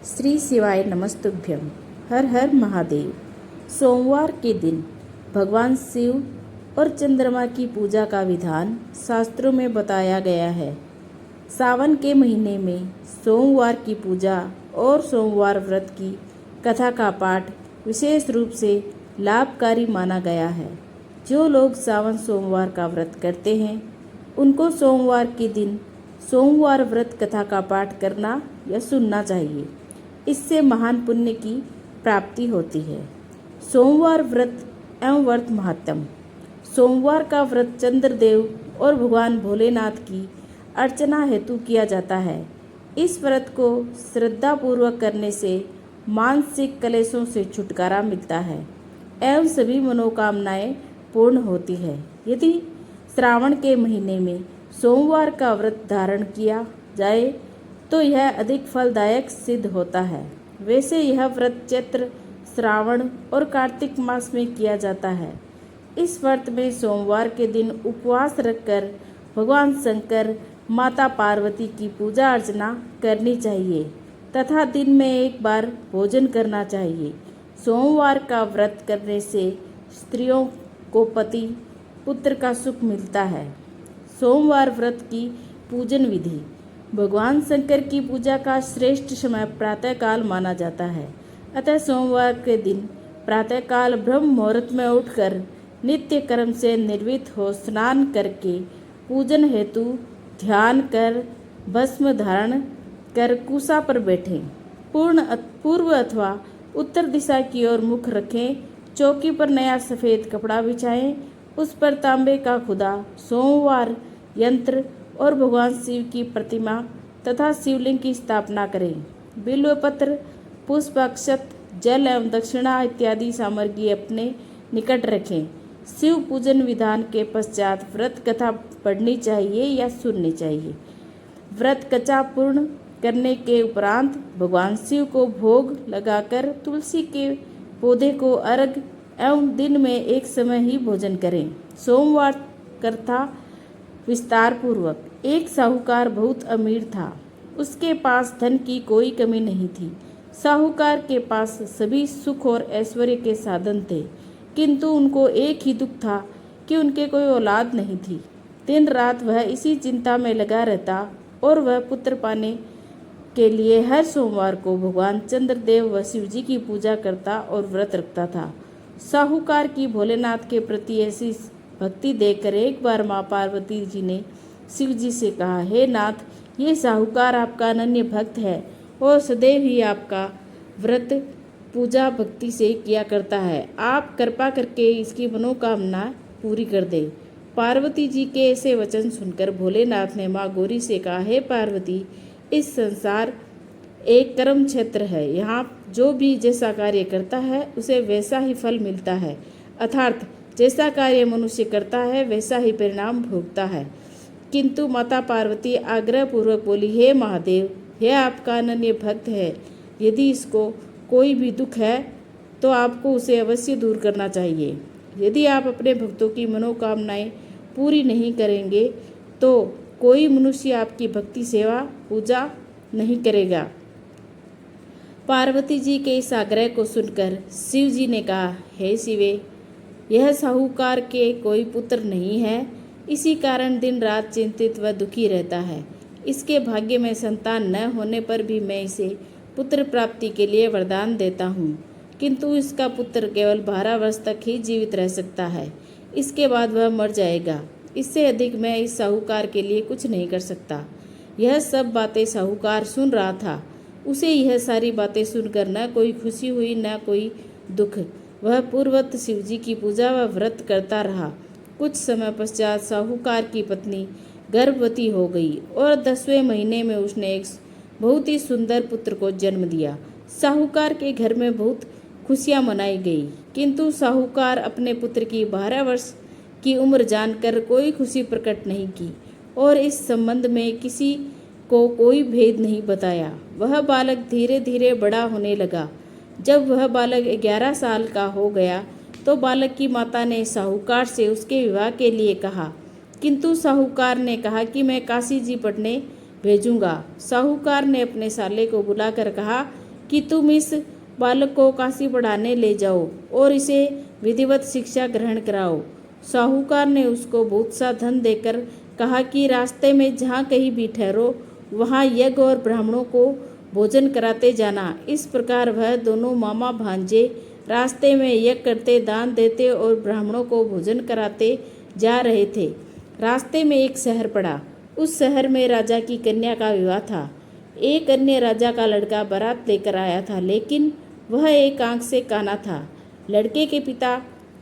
श्री शिवाय नमस्तुभ्यम। हर हर महादेव। सोमवार के दिन भगवान शिव और चंद्रमा की पूजा का विधान शास्त्रों में बताया गया है। सावन के महीने में सोमवार की पूजा और सोमवार व्रत की कथा का पाठ विशेष रूप से लाभकारी माना गया है। जो लोग सावन सोमवार का व्रत करते हैं उनको सोमवार के दिन सोमवार व्रत कथा का पाठ करना या सुनना चाहिए। इससे महान पुण्य की प्राप्ति होती है। सोमवार व्रत एवं व्रत महात्म। सोमवार का व्रत चंद्रदेव और भगवान भोलेनाथ की अर्चना हेतु किया जाता है। इस व्रत को श्रद्धापूर्वक करने से मानसिक कलेशों से छुटकारा मिलता है एवं सभी मनोकामनाएं पूर्ण होती है। यदि श्रावण के महीने में सोमवार का व्रत धारण किया जाए तो यह अधिक फलदायक सिद्ध होता है। वैसे यह व्रत चैत्र, श्रावण और कार्तिक मास में किया जाता है। इस व्रत में सोमवार के दिन उपवास रखकर भगवान शंकर, माता पार्वती की पूजा अर्चना करनी चाहिए तथा दिन में एक बार भोजन करना चाहिए। सोमवार का व्रत करने से स्त्रियों को पति पुत्र का सुख मिलता है। सोमवार व्रत की पूजन विधि। भगवान शंकर की पूजा का श्रेष्ठ समय प्रातःकाल माना जाता है। अतः सोमवार के दिन प्रातःकाल ब्रह्म मुहूर्त में उठकर नित्य कर्म से निर्वृत्त हो स्नान करके पूजन हेतु ध्यान कर भस्म धारण कर कुसा पर बैठें। पूर्व अथवा उत्तर दिशा की ओर मुख रखें। चौकी पर नया सफ़ेद कपड़ा बिछाएं। उस पर तांबे का खुदा सोमवार यंत्र और भगवान शिव की प्रतिमा तथा शिवलिंग की स्थापना करें। बिल्वपत्र, पुष्प, अक्षत, जल एवं दक्षिणा इत्यादि सामग्री अपने निकट रखें। शिव पूजन विधान के पश्चात व्रत कथा पढ़नी चाहिए या सुननी चाहिए। व्रत कथा पूर्ण करने के उपरांत भगवान शिव को भोग लगाकर तुलसी के पौधे को अर्घ एवं दिन में एक समय ही भोजन करें। सोमवार कथा विस्तार पूर्वक। एक साहूकार बहुत अमीर था। उसके पास धन की कोई कमी नहीं थी। साहूकार के पास सभी सुख और ऐश्वर्य के साधन थे, किंतु उनको एक ही दुख था कि उनके कोई औलाद नहीं थी। दिन रात वह इसी चिंता में लगा रहता और वह पुत्र पाने के लिए हर सोमवार को भगवान चंद्रदेव व शिव जी की पूजा करता और व्रत रखता था। साहूकार की भोलेनाथ के प्रति ऐसी भक्ति देखकर एक बार माँ पार्वती जी ने शिव जी से कहा, हे नाथ, ये साहूकार आपका अनन्य भक्त है और सदैव ही आपका व्रत पूजा भक्ति से किया करता है। आप कृपा करके इसकी मनोकामना पूरी कर दे। पार्वती जी के ऐसे वचन सुनकर भोलेनाथ ने माँ गौरी से कहा, हे पार्वती, इस संसार एक कर्म क्षेत्र है। यहाँ जो भी जैसा कार्य करता है उसे वैसा ही फल मिलता है। अर्थात जैसा कार्य मनुष्य करता है वैसा ही परिणाम भोगता है। किंतु माता पार्वती आग्रह पूर्वक बोली, हे महादेव, यह आपका अनन्य भक्त है। यदि इसको कोई भी दुख है तो आपको उसे अवश्य दूर करना चाहिए। यदि आप अपने भक्तों की मनोकामनाएं पूरी नहीं करेंगे तो कोई मनुष्य आपकी भक्ति सेवा पूजा नहीं करेगा। पार्वती जी के इस आग्रह को सुनकर शिव जी ने कहा, हे शिवे, यह साहूकार के कोई पुत्र नहीं है। इसी कारण दिन रात चिंतित व दुखी रहता है। इसके भाग्य में संतान न होने पर भी मैं इसे पुत्र प्राप्ति के लिए वरदान देता हूँ, किंतु इसका पुत्र केवल 12 वर्ष तक ही जीवित रह सकता है। इसके बाद वह मर जाएगा। इससे अधिक मैं इस साहूकार के लिए कुछ नहीं कर सकता। यह सब बातें साहूकार सुन रहा था। उसे यह सारी बातें सुनकर न कोई खुशी हुई न कोई दुख। वह पूर्ववत शिव जी की पूजा व व्रत करता रहा। कुछ समय पश्चात साहूकार की पत्नी गर्भवती हो गई और 10वें महीने में उसने एक बहुत ही सुंदर पुत्र को जन्म दिया। साहूकार के घर में बहुत खुशियां मनाई गई, किंतु साहूकार अपने पुत्र की 12 वर्ष की उम्र जानकर कोई खुशी प्रकट नहीं की और इस संबंध में किसी को कोई भेद नहीं बताया। वह बालक धीरे धीरे बड़ा होने लगा। जब वह बालक 11 साल का हो गया तो बालक की माता ने साहूकार से उसके विवाह के लिए कहा, किंतु साहूकार ने कहा कि मैं काशी जी पढ़ने भेजूंगा। साहूकार ने अपने साले को बुलाकर कहा, कि तुम इस बालक को काशी पढ़ाने ले जाओ और इसे विधिवत शिक्षा ग्रहण कराओ। साहूकार ने उसको बहुत सा धन देकर कहा कि रास्ते में जहाँ कहीं भी ठहरो वहाँ यज्ञ और ब्राह्मणों को भोजन कराते जाना। इस प्रकार वह दोनों मामा भांजे रास्ते में यज्ञ करते, दान देते और ब्राह्मणों को भोजन कराते जा रहे थे। रास्ते में एक शहर पड़ा। उस शहर में राजा की कन्या का विवाह था। एक अन्य राजा का लड़का बारात लेकर आया था, लेकिन वह एक आंख से काना था। लड़के के पिता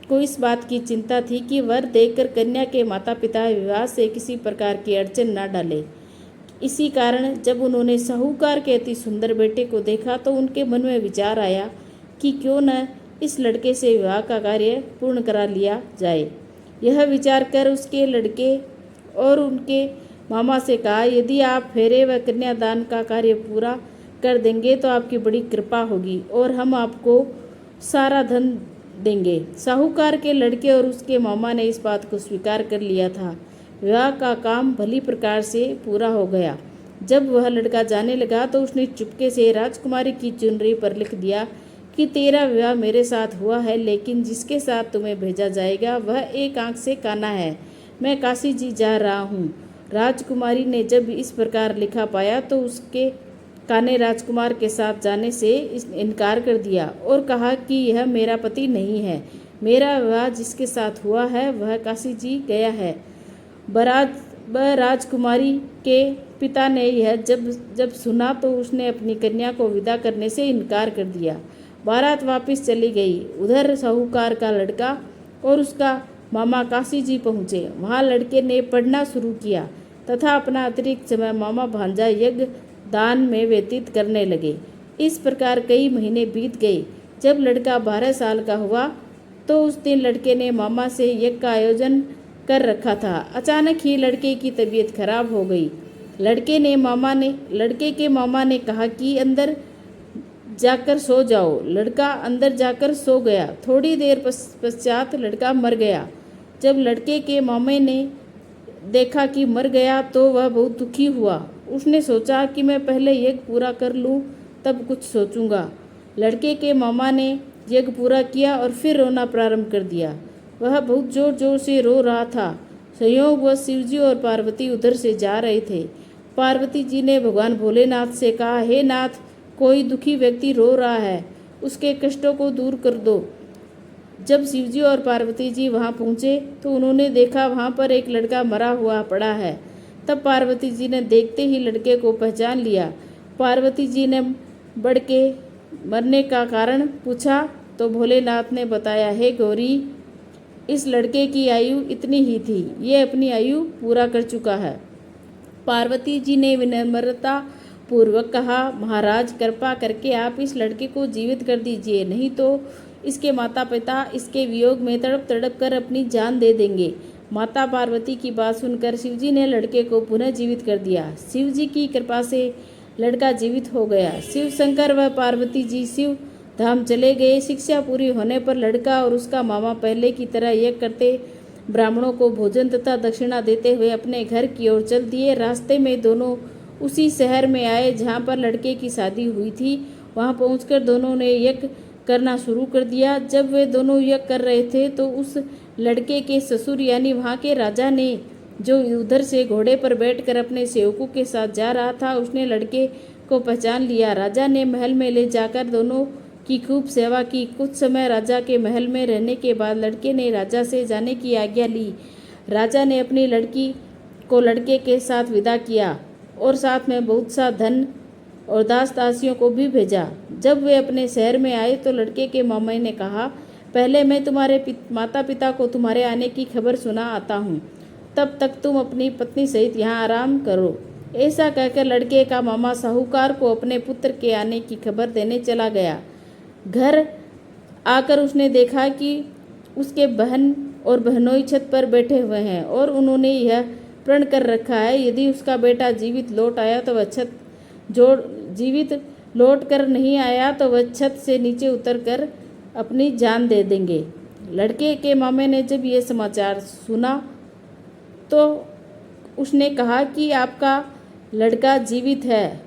को इस बात की चिंता थी कि वर देखकर कन्या के माता पिता विवाह से किसी प्रकार की अड़चन न डाले। इसी कारण जब उन्होंने साहूकार के अति सुंदर बेटे को देखा तो उनके मन में विचार आया कि क्यों न इस लड़के से विवाह का कार्य पूर्ण करा लिया जाए। यह विचार कर उसके लड़के और उनके मामा से कहा, यदि आप फेरे व कन्यादान का कार्य पूरा कर देंगे तो आपकी बड़ी कृपा होगी और हम आपको सारा धन देंगे। साहूकार के लड़के और उसके मामा ने इस बात को स्वीकार कर लिया था। विवाह का काम भली प्रकार से पूरा हो गया। जब वह लड़का जाने लगा तो उसने चुपके से राजकुमारी की चुनरी पर लिख दिया कि तेरा विवाह मेरे साथ हुआ है, लेकिन जिसके साथ तुम्हें भेजा जाएगा वह एक आंख से काना है। मैं काशी जी जा रहा हूँ। राजकुमारी ने जब इस प्रकार लिखा पाया तो उसके काने राजकुमार के साथ जाने से इनकार कर दिया और कहा कि यह मेरा पति नहीं है। मेरा विवाह जिसके साथ हुआ है वह काशी जी गया है। राजकुमारी के पिता ने यह जब सुना तो उसने अपनी कन्या को विदा करने से इनकार कर दिया। बारात वापस चली गई। उधर साहूकार का लड़का और उसका मामा काशी जी पहुँचे। वहाँ लड़के ने पढ़ना शुरू किया तथा अपना अतिरिक्त समय मामा भांजा यज्ञ दान में व्यतीत करने लगे। इस प्रकार कई महीने बीत गए। जब लड़का 12 साल का हुआ तो उस दिन लड़के ने मामा से यज्ञ का आयोजन कर रखा था। अचानक ही लड़के की तबीयत खराब हो गई। लड़के के मामा ने कहा कि अंदर जाकर सो जाओ। लड़का अंदर जाकर सो गया। थोड़ी देर पश्चात लड़का मर गया। जब लड़के के मामे ने देखा कि मर गया तो वह बहुत दुखी हुआ। उसने सोचा कि मैं पहले यज्ञ पूरा कर लूं तब कुछ सोचूंगा। लड़के के मामा ने यज्ञ पूरा किया और फिर रोना प्रारंभ कर दिया। वह बहुत जोर जोर से रो रहा था। संयोगवश शिवजी और पार्वती उधर से जा रहे थे। पार्वती जी ने भगवान भोलेनाथ से कहा, हे नाथ, कोई दुखी व्यक्ति रो रहा है, उसके कष्टों को दूर कर दो। जब शिवजी और पार्वती जी वहां पहुंचे तो उन्होंने देखा वहां पर एक लड़का मरा हुआ पड़ा है। तब पार्वती जी ने देखते ही लड़के को पहचान लिया। पार्वती जी ने बढ़ के मरने का कारण पूछा तो भोलेनाथ ने बताया, हे गौरी, इस लड़के की आयु इतनी ही थी, ये अपनी आयु पूरा कर चुका है। पार्वती जी ने विनम्रता पूर्वक कहा, महाराज, कृपा करके आप इस लड़के को जीवित कर दीजिए, नहीं तो इसके माता पिता इसके वियोग में तड़प तड़प कर अपनी जान दे देंगे। माता पार्वती की बात सुनकर शिवजी ने लड़के को पुनः जीवित कर दिया। शिवजी की कृपा से लड़का जीवित हो गया। शिव शंकर व पार्वती जी शिव धाम चले गए। शिक्षा पूरी होने पर लड़का और उसका मामा पहले की तरह यज्ञ करते, ब्राह्मणों को भोजन तथा दक्षिणा देते हुए अपने घर की ओर चल दिए। रास्ते में दोनों उसी शहर में आए जहाँ पर लड़के की शादी हुई थी। वहाँ पहुँचकर दोनों ने यज्ञ करना शुरू कर दिया। जब वे दोनों यज्ञ कर रहे थे तो उस लड़के के ससुर यानी वहाँ के राजा ने, जो उधर से घोड़े पर बैठकर अपने सेवकों के साथ जा रहा था, उसने लड़के को पहचान लिया। राजा ने महल में ले जाकर दोनों की खूब सेवा की। कुछ समय राजा के महल में रहने के बाद लड़के ने राजा से जाने की आज्ञा ली। राजा ने अपनी लड़की को लड़के के साथ विदा किया और साथ में बहुत सा धन और दास दासियों को भी भेजा। जब वे अपने शहर में आए तो लड़के के मामा ने कहा, पहले मैं तुम्हारे माता पिता को तुम्हारे आने की खबर सुना आता हूँ, तब तक तुम अपनी पत्नी सहित यहाँ आराम करो। ऐसा कहकर लड़के का मामा साहूकार को अपने पुत्र के आने की खबर देने चला गया। घर आकर उसने देखा कि उसके बहन और बहनोई छत पर बैठे हुए हैं और उन्होंने यह प्रण कर रखा है, यदि उसका बेटा जीवित लौट आया तो वह जीवित लौट कर नहीं आया तो वह छत से नीचे उतरकर अपनी जान दे देंगे। लड़के के मामे ने जब ये समाचार सुना तो उसने कहा कि आपका लड़का जीवित है,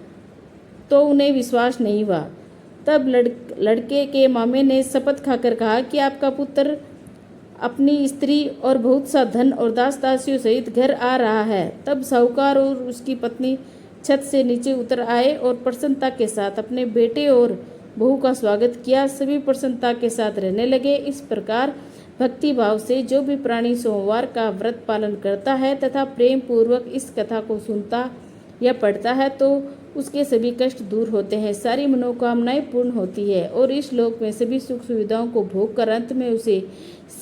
तो उन्हें विश्वास नहीं हुआ। तब लड़के के मामे ने शपथ खाकर कहा कि आपका पुत्र अपनी स्त्री और बहुत सा धन और दास दासियों सहित घर आ रहा है। तब साहूकार और उसकी पत्नी छत से नीचे उतर आए और प्रसन्नता के साथ अपने बेटे और बहू का स्वागत किया। सभी प्रसन्नता के साथ रहने लगे। इस प्रकार भक्ति भाव से जो भी प्राणी सोमवार का व्रत पालन करता है तथा प्रेम पूर्वक इस कथा को सुनता या पढ़ता है तो उसके सभी कष्ट दूर होते हैं, सारी मनोकामनाएं पूर्ण होती है और इस लोक में सभी सुख सुविधाओं को भोग कर अंत में उसे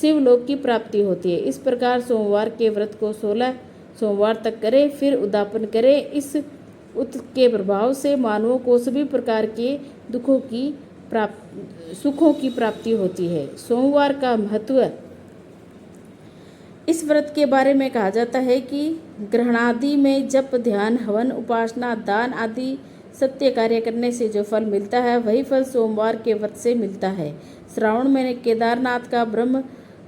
शिवलोक की प्राप्ति होती है। इस प्रकार सोमवार के व्रत को 16 सोमवार तक करें, फिर उद्यापन करें। इस उत के प्रभाव से मानवों को सभी प्रकार के सुखों की प्राप्ति होती है। सोमवार का महत्व। इस व्रत के बारे में कहा जाता है कि ग्रहणादि में जप, ध्यान, हवन, उपासना, दान आदि सत्य कार्य करने से जो फल मिलता है वही फल सोमवार के व्रत से मिलता है। श्रावण में केदारनाथ का ब्रह्म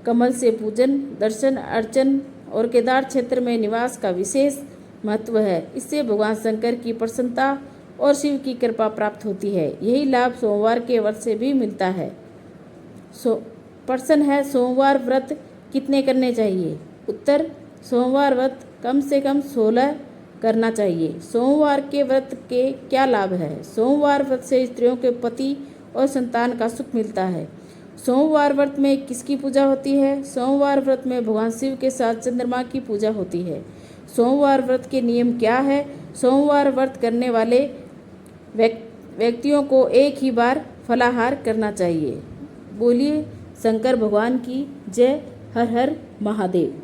कमल से पूजन, दर्शन, अर्चन और केदार क्षेत्र में निवास का विशेष महत्व है। इससे भगवान शंकर की प्रसन्नता और शिव की कृपा प्राप्त होती है। यही लाभ सोमवार के व्रत से भी मिलता है। प्रश्न है, सोमवार व्रत कितने करने चाहिए? उत्तर, सोमवार व्रत कम से कम 16 करना चाहिए। सोमवार के व्रत के क्या लाभ है? सोमवार व्रत से स्त्रियों के पति और संतान का सुख मिलता है। सोमवार व्रत में किसकी पूजा होती है? सोमवार व्रत में भगवान शिव के साथ चंद्रमा की पूजा होती है। सोमवार व्रत के नियम क्या है? सोमवार व्रत करने वाले व्यक्तियों को एक ही बार फलाहार करना चाहिए। बोलिए शंकर भगवान की जय। हर हर महादेव।